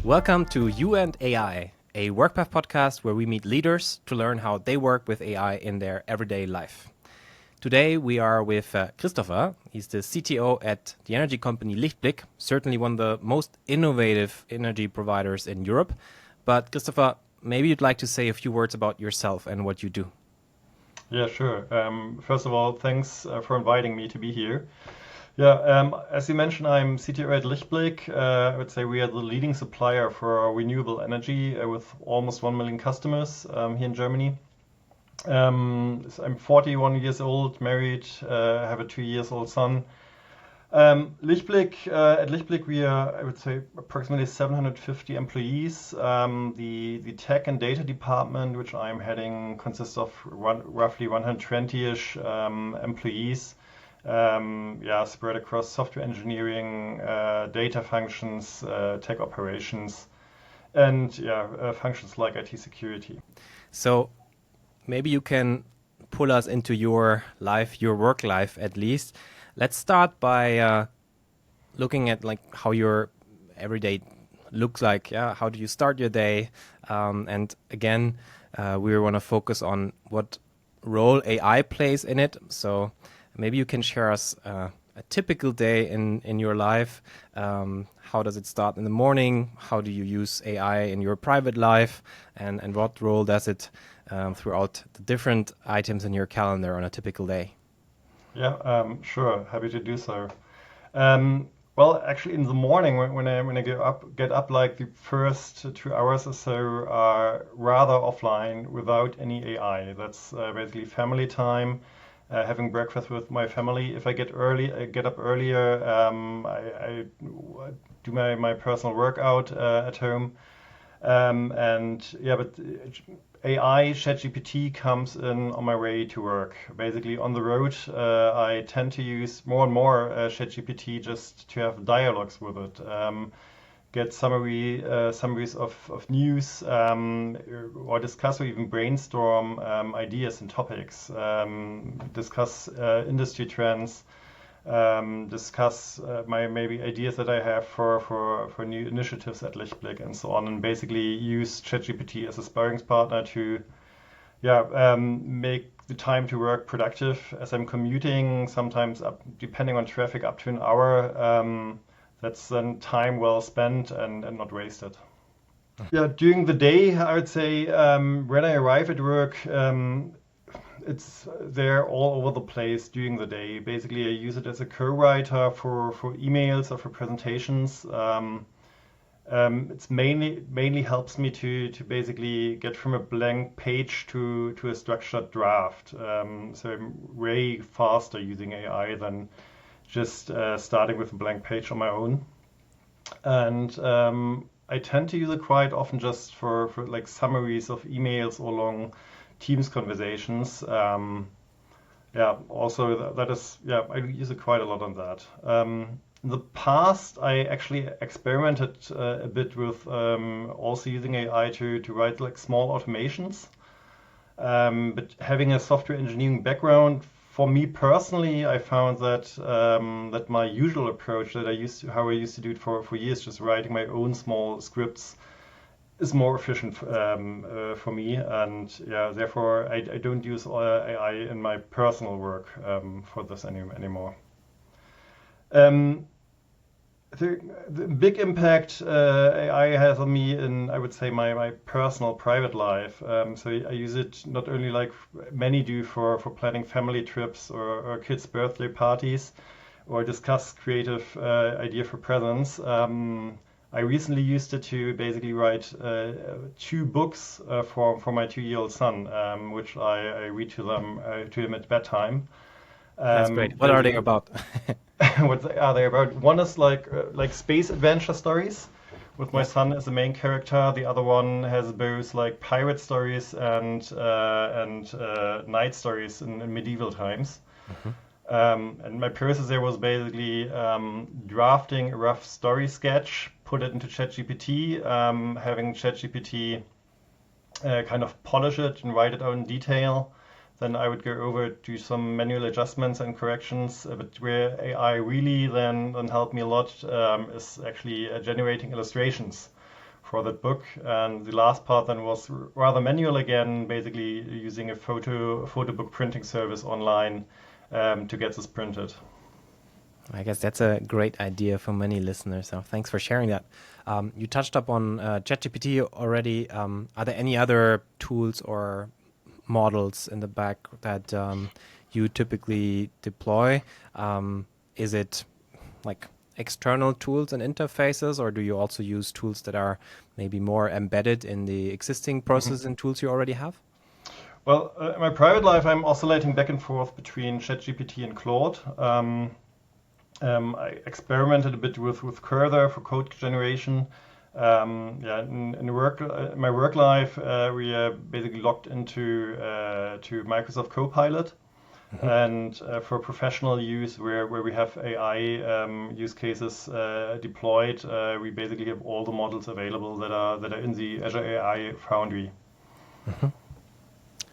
Welcome to You and AI, a Workpath podcast where we meet leaders to learn how they work with AI in their everyday life. Today we are with Christopher. He's the CTO at the energy company LichtBlick, certainly one of the most innovative energy providers in Europe. But Christopher, maybe you'd like to say a few words about yourself and what you do. Yeah, sure. First of all, thanks for inviting me to be here. Yeah, as you mentioned, I'm CTO at LichtBlick. I would say we are the leading supplier for renewable energy with almost 1 million customers here in Germany. So I'm 41 years old, married, have a 2-year-old son. At LichtBlick, we are, I would say, approximately 750 employees. The tech and data department, which I'm heading, consists of roughly 120-ish employees. Spread across software engineering, data functions, tech operations, and functions like IT security. So maybe you can pull us into your life, your work life at least. Let's start by looking at how your everyday looks like. Yeah, how do you start your day? And again, we want to focus on what role AI plays in it. So maybe you can share us a typical day in your life. How does it start in the morning? How do you use AI in your private life? And what role does it throughout the different items in your calendar on a typical day? Yeah, sure. Happy to do so. Well, actually, in the morning when I get up, like the first 2 hours or so are rather offline without any AI. That's basically family time. Having breakfast with my family. If I get up earlier, I do my personal workout at home. But AI, ChatGPT comes in on my way to work. Basically, on the road, I tend to use more and more ChatGPT just to have dialogues with it. Get summaries of news, or discuss or even brainstorm ideas and topics, discuss industry trends, discuss my maybe ideas that I have for new initiatives at LichtBlick and so on, and basically use ChatGPT as a sparring partner to make the time to work productive. As I'm commuting, sometimes depending on traffic, up to an hour. That's then time well spent and not wasted. Yeah, during the day, I would say when I arrive at work, it's there all over the place during the day. Basically, I use it as a co-writer for emails or for presentations. It's mainly helps me to basically get from a blank page to a structured draft. So I'm way faster using AI than just starting with a blank page on my own. And I tend to use it quite often just for like summaries of emails or long Teams conversations. Also that is, I use it quite a lot on that. In the past, I actually experimented a bit with also using AI to write like small automations. But having a software engineering background, for me personally, I found that that my usual approach how I used to do it for years, just writing my own small scripts, is more efficient for me, and therefore I don't use AI in my personal work for this anymore. The big impact AI has on me in, I would say, my personal private life. So I use it not only like many do for planning family trips or kids' birthday parties, or discuss creative idea for presents. I recently used it to basically write 2 books for my 2-year-old son, which I read to him at bedtime. That's great. What are they about? What are they about? One is like space adventure stories, with my son as the main character. The other one has both like pirate stories and knight stories in medieval times. And my process there was basically drafting a rough story sketch, put it into ChatGPT, having ChatGPT kind of polish it and write it out in detail. Then I would go over to some manual adjustments and corrections. But where AI really then helped me a lot is actually generating illustrations for that book. And the last part then was rather manual again, basically using a photo book printing service online to get this printed. I guess that's a great idea for many listeners. So thanks for sharing that. You touched upon ChatGPT already. Are there any other tools or models in the back that you typically deploy? Is it like external tools and interfaces, or do you also use tools that are maybe more embedded in the existing processes and tools you already have? Well, in my private life, I'm oscillating back and forth between ChatGPT and Claude. I experimented a bit with Cursor for code generation. In my work life, we are basically logged into to Microsoft Copilot. And for professional use, where we have AI use cases deployed, we basically have all the models available that are in the Azure AI Foundry.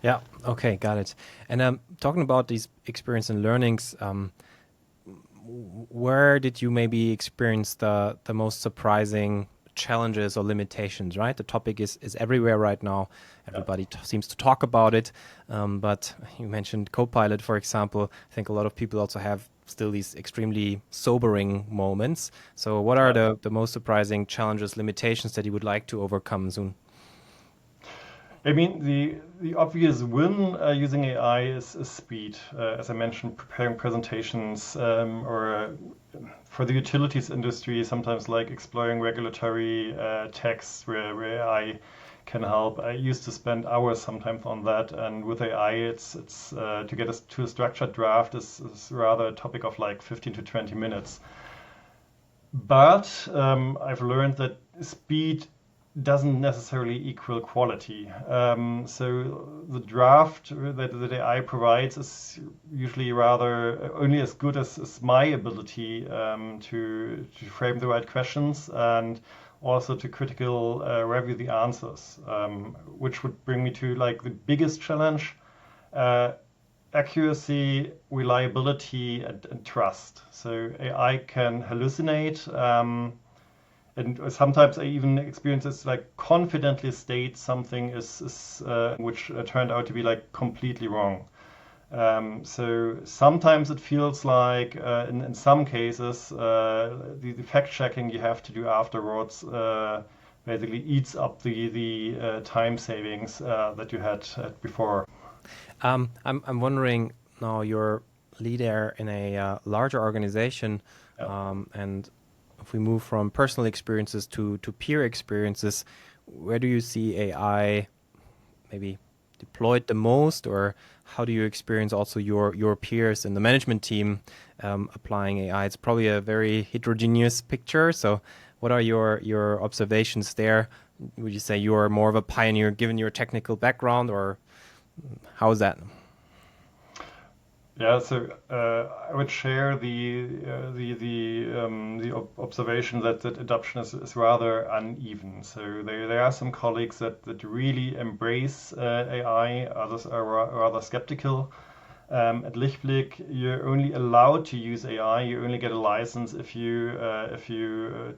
Yeah. Okay. Got it. And talking about these experience and learnings, where did you maybe experience the most surprising challenges or limitations, right? The topic is everywhere right now. Everybody seems to talk about it. But you mentioned Copilot, for example. I think a lot of people also have still these extremely sobering moments. So what are the most surprising challenges, limitations that you would like to overcome soon? I mean, the obvious win using AI is speed. As I mentioned, preparing presentations or for the utilities industry, sometimes like exploring regulatory texts where AI can help. I used to spend hours sometimes on that, and with AI, it's to get us to a structured draft is rather a topic of like 15 to 20 minutes. But I've learned that speed doesn't necessarily equal quality. So the draft that AI provides is usually rather only as good as my ability to frame the right questions and also to critical review the answers, which would bring me to like the biggest challenge: accuracy, reliability, and trust. So AI can hallucinate. And sometimes I even experience this, like confidently state something is which turned out to be like completely wrong. So sometimes it feels like in some cases the fact checking you have to do afterwards basically eats up the time savings that you had before. I'm wondering now, you're leader in a larger organization, and if we move from personal experiences to peer experiences, where do you see AI maybe deployed the most, or how do you experience also your peers in the management team applying AI? It's probably a very heterogeneous picture. So what are your observations there? Would you say you're more of a pioneer given your technical background, or how is that? Yeah, so I would share the observation that adoption is rather uneven. So there are some colleagues that really embrace AI, others are rather skeptical. At LichtBlick, you're only allowed to use AI. You only get a license if you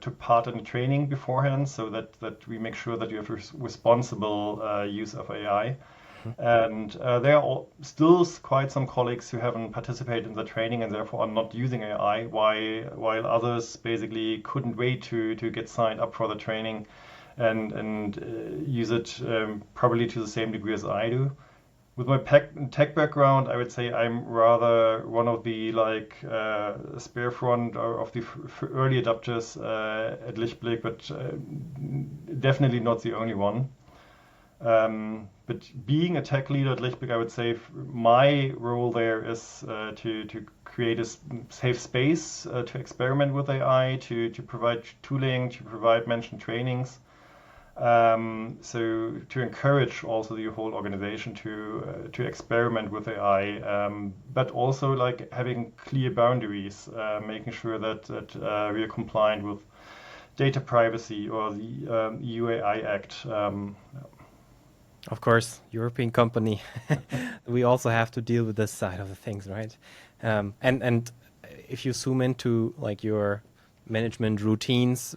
took part in training beforehand, so that we make sure that you have responsible use of AI. And there are still quite some colleagues who haven't participated in the training and therefore are not using AI, while others basically couldn't wait to get signed up for the training and use it probably to the same degree as I do. With my tech background, I would say I'm rather one of the spear front or of the early adopters at LichtBlick, but definitely not the only one. But being a tech leader at LichtBlick, I would say my role there is to create a safe space to experiment with AI, to provide tooling, to provide mentioned trainings. So to encourage also the whole organization to experiment with AI, but also like having clear boundaries, making sure that we are compliant with data privacy or the EU AI Act. Of course, European company, we also have to deal with this side of the things, right? And if you zoom into like your management routines,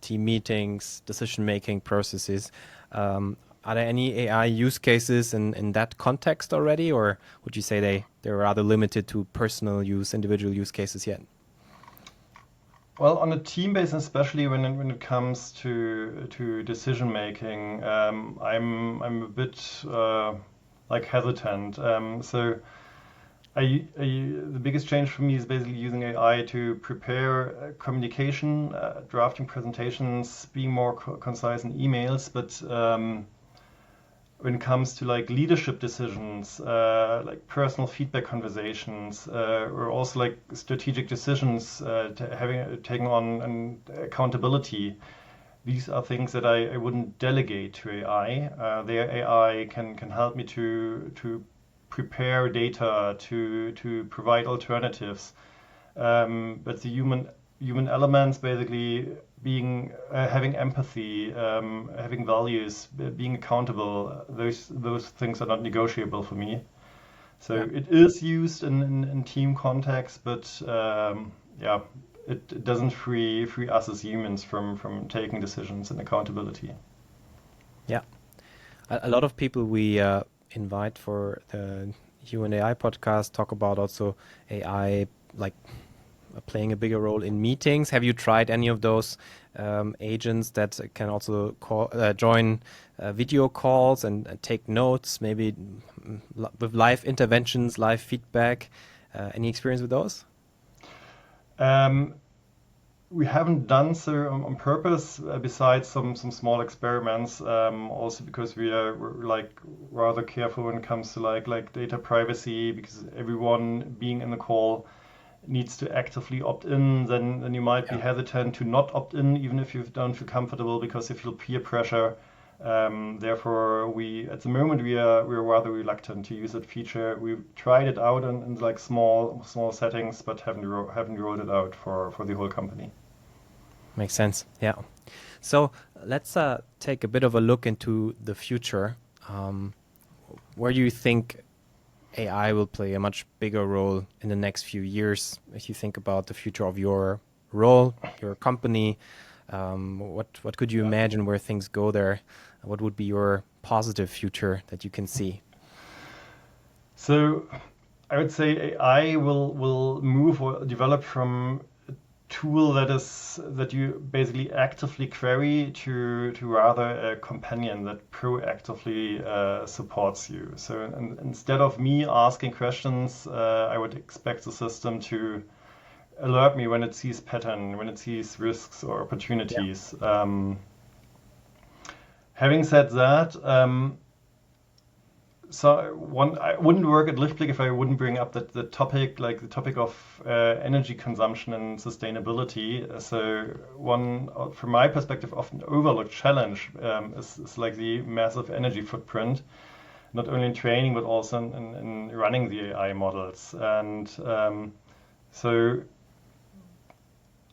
team meetings, decision-making processes. Are there any AI use cases in that context already, or would you say they're rather limited to personal use, individual use cases yet? Well, on a team basis, especially when it comes to decision making, I'm a bit like hesitant. So the biggest change for me is basically using AI to prepare communication, drafting presentations, being more concise in emails, but when it comes to like leadership decisions, like personal feedback conversations, or also like strategic decisions, taking on an accountability. These are things that I wouldn't delegate to AI. Their AI can help me to prepare data, to provide alternatives. But the human elements, basically being having empathy, having values, being accountable, those things are not negotiable for me. So it is used in team context, but yeah, it doesn't free us as humans from taking decisions and accountability. Yeah, a lot of people we invite for the Human AI podcast talk about also AI like playing a bigger role in meetings. Have you tried any of those agents that can also join video calls and take notes, maybe with live interventions, live feedback? Any experience with those? We haven't done so on purpose, besides some small experiments. Also because we're like rather careful when it comes to like data privacy, because everyone being in the call needs to actively opt in. Then you might be hesitant to not opt in, even if you don't feel comfortable, because you feel peer pressure. Therefore, at the moment we're rather reluctant to use that feature. We've tried it out in like small settings, but haven't rolled it out for the whole company. Makes sense. Yeah. So let's take a bit of a look into the future. Where do you think AI will play a much bigger role in the next few years? If you think about the future of your role, your company, what could you imagine where things go there? What would be your positive future that you can see? So I would say AI will move or develop from a tool that you basically actively query to rather a companion that proactively supports you. So instead of me asking questions, I would expect the system to alert me when it sees pattern, when it sees risks or opportunities. Having said that, I wouldn't work at LichtBlick if I wouldn't bring up the topic of energy consumption and sustainability. So one, from my perspective, often overlooked challenge is like the massive energy footprint, not only in training but also in running the AI models. And so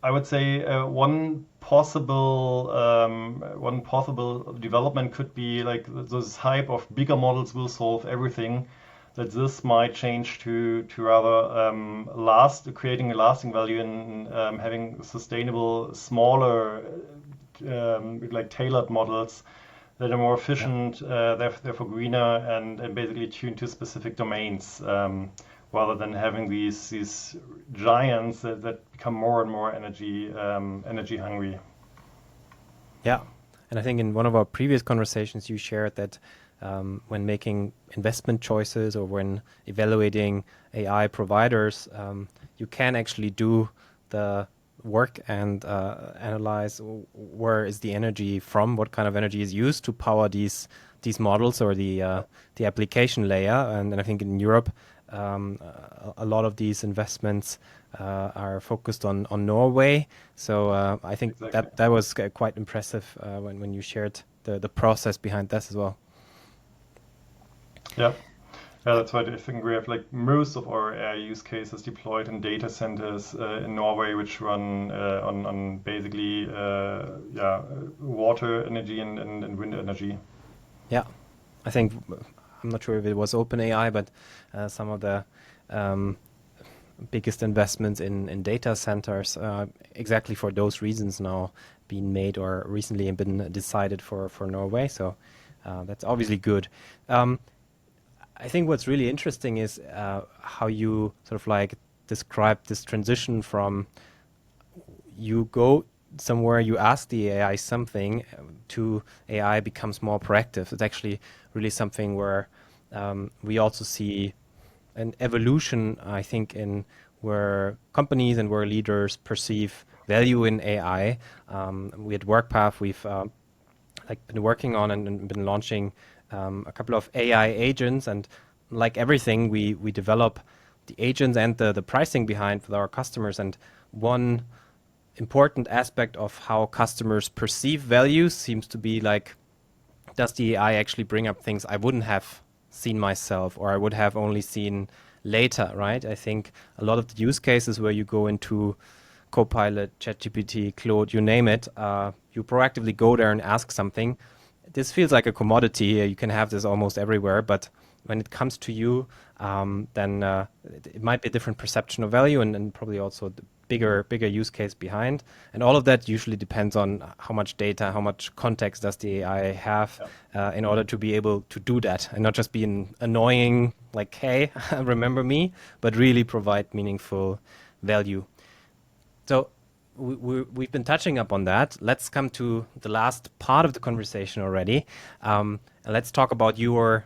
I would say one possible development could be like this hype of bigger models will solve everything. That this might change to rather creating a lasting value in having sustainable, smaller, like tailored models that are more efficient, therefore greener, and basically tuned to specific domains. Rather than having these giants that become more and more energy hungry. Yeah, and I think in one of our previous conversations you shared that when making investment choices or when evaluating AI providers, you can actually do the work and analyze where is the energy from, what kind of energy is used to power these models or the application layer. And I think in Europe, a lot of these investments are focused on Norway. So I think that was quite impressive when you shared the process behind this as well. Yeah, that's why I think we have like most of our AI use cases deployed in data centers in Norway, which run on basically water energy and wind energy. Yeah, I think I'm not sure if it was OpenAI, but some of the biggest investments in data centers exactly for those reasons now been made or recently been decided for Norway. So that's obviously good. I think what's really interesting is how you sort of like describe this transition from you go somewhere, you ask the AI something, to AI becomes more proactive. It's actually really something where we also see an evolution, I think, in where companies and where leaders perceive value in AI. We at Workpath, we've been working on and been launching a couple of AI agents, and like everything, we develop the agents and the pricing behind with our customers. And one important aspect of how customers perceive value seems to be like, does the AI actually bring up things I wouldn't have seen myself, or I would have only seen later, right? I think a lot of the use cases where you go into Copilot, ChatGPT, Claude, you name it, you proactively go there and ask something. This feels like a commodity. You can have this almost everywhere, but when it comes to you, then it might be a different perception of value, and probably also the bigger use case behind. And all of that usually depends on how much data, how much context does the AI have in order to be able to do that, and not just be annoying, like, hey, remember me, but really provide meaningful value. So we've been touching up on that. Let's come to the last part of the conversation already. And let's talk about your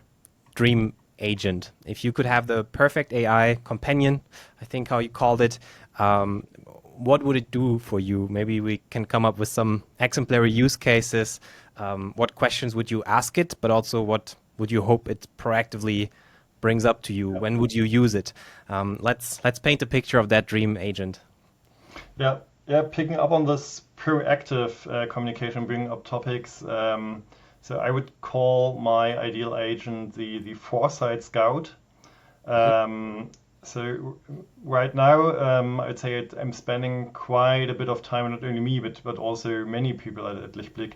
dream agent. If you could have the perfect AI companion, I think how you called it, what would it do for you? Maybe we can come up with some exemplary use cases. What questions would you ask it, but also what would you hope it proactively brings up to you? When would you use it? Let's paint a picture of that dream agent. Yeah, picking up on this proactive communication, bringing up topics. So I would call my ideal agent the Foresight Scout. So right now, I'd say I'm spending quite a bit of time, not only me, but also many people at LichtBlick,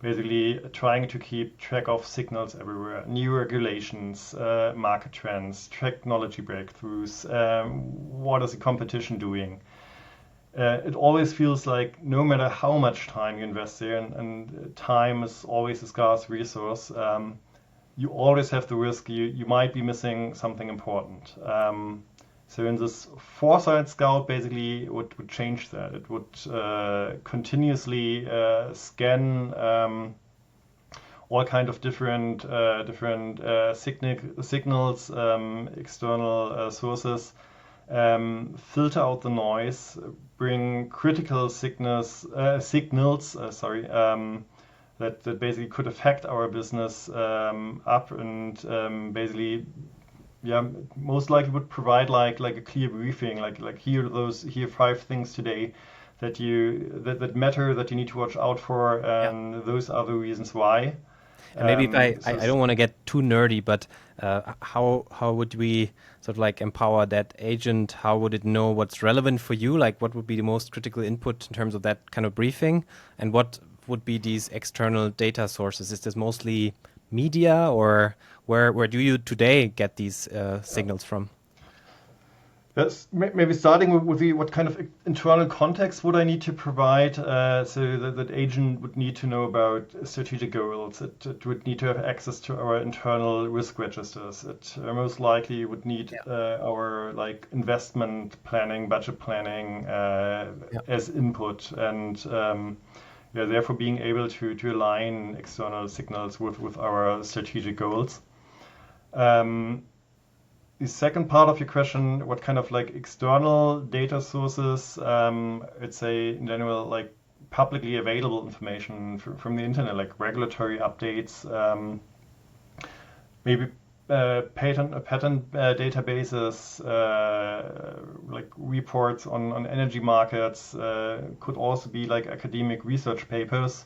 basically trying to keep track of signals everywhere, new regulations, market trends, technology breakthroughs, what is the competition doing. It always feels like no matter how much time you invest there, and time is always a scarce resource, you always have the risk you might be missing something important. So in this Foresight Scout, basically, would change that. It would continuously scan all kind of different signals, external sources, filter out the noise, bring critical signals, that basically could affect our business up, and basically, most likely would provide like a clear briefing, like here are 5 things today that matter, that you need to watch out for, and those are the reasons why. And maybe if I don't want to get too nerdy, but how would we sort of like empower that agent? How would it know what's relevant for you? Like, what would be the most critical input in terms of that kind of briefing? And what would be these external data sources? Is this mostly media, or where do you today get these signals from? That's maybe starting with what kind of internal context would I need to provide, so that agent would need to know about strategic goals. It would need to have access to our internal risk registers. It most likely would need our like investment planning, budget planning as input, and therefore being able to align external signals with our strategic goals. The second part of your question, what kind of like external data sources? I'd say in general, like publicly available information from the internet, like regulatory updates, maybe patent databases, like reports on energy markets, could also be like academic research papers,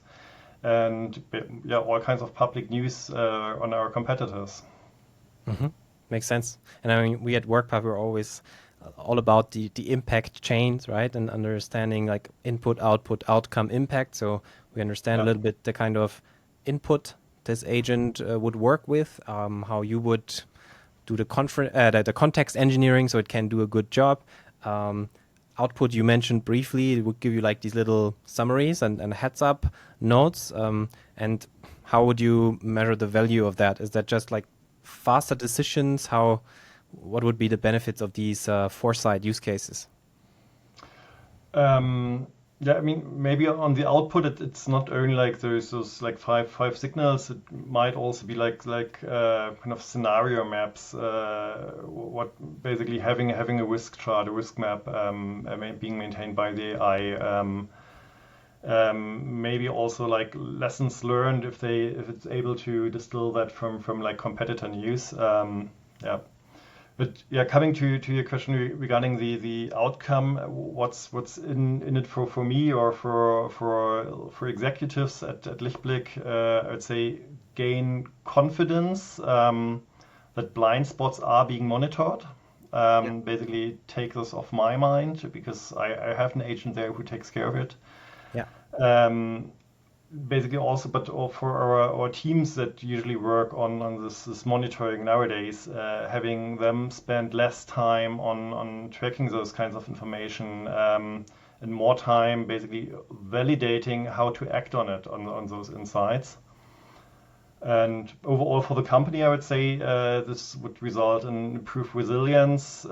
and all kinds of public news on our competitors. Mm-hmm. Makes sense. And I mean, we at Workpath, we're always all about the impact chains, right? And understanding like input, output, outcome, impact. So we understand a little bit the kind of input this agent would work with, how you would do the context engineering so it can do a good job. output you mentioned briefly. It would give you like these little summaries and heads up notes. And how would you measure the value of that? Is that just like faster decisions? What would be the benefits of these foresight use cases? Yeah, I mean, maybe on the output, it's not only like there's those like five signals. It might also be like kind of scenario maps. What basically having a risk chart, a risk map, being maintained by the AI. Maybe also like lessons learned if it's able to distill that from like competitor news. Yeah. But yeah, coming to your question regarding the outcome, what's in it for me or for executives at LichtBlick, I'd say gain confidence that blind spots are being monitored. Basically take this off my mind because I have an agent there who takes care of it. Yeah. Basically also, but for our teams that usually work on this monitoring nowadays, having them spend less time on tracking those kinds of information and more time basically validating how to act on it, on those insights. And overall for the company, I would say this would result in improved resilience,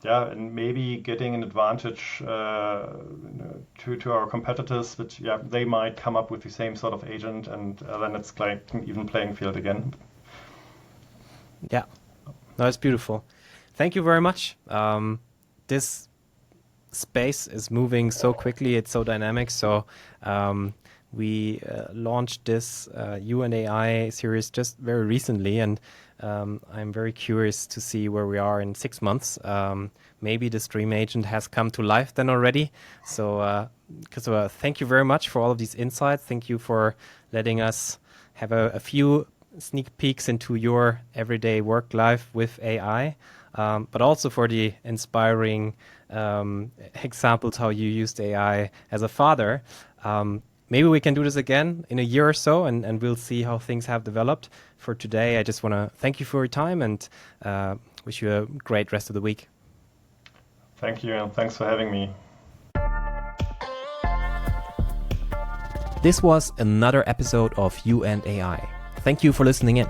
and maybe getting an advantage to our competitors, but yeah, they might come up with the same sort of agent, and then it's like an even playing field again. Yeah, no, it's beautiful. Thank you very much. This space is moving so quickly; it's so dynamic. So we launched this You and AI series just very recently, and I'm very curious to see where we are in 6 months. Maybe the stream agent has come to life then already. So, Christopher, thank you very much for all of these insights. Thank you for letting us have a few sneak peeks into your everyday work life with AI, but also for the inspiring examples how you used AI as a father. Maybe we can do this again in a year or so, and we'll see how things have developed. For today, I just want to thank you for your time and wish you a great rest of the week. Thank you, and thanks for having me. This was another episode of You and AI. Thank you for listening in.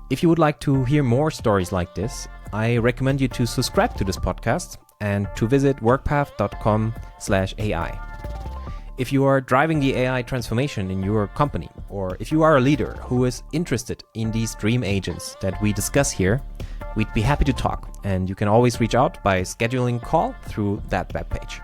If you would like to hear more stories like this, I recommend you to subscribe to this podcast and to visit workpath.com/AI. If you are driving the AI transformation in your company, or if you are a leader who is interested in these dream agents that we discuss here, we'd be happy to talk, and you can always reach out by scheduling a call through that webpage.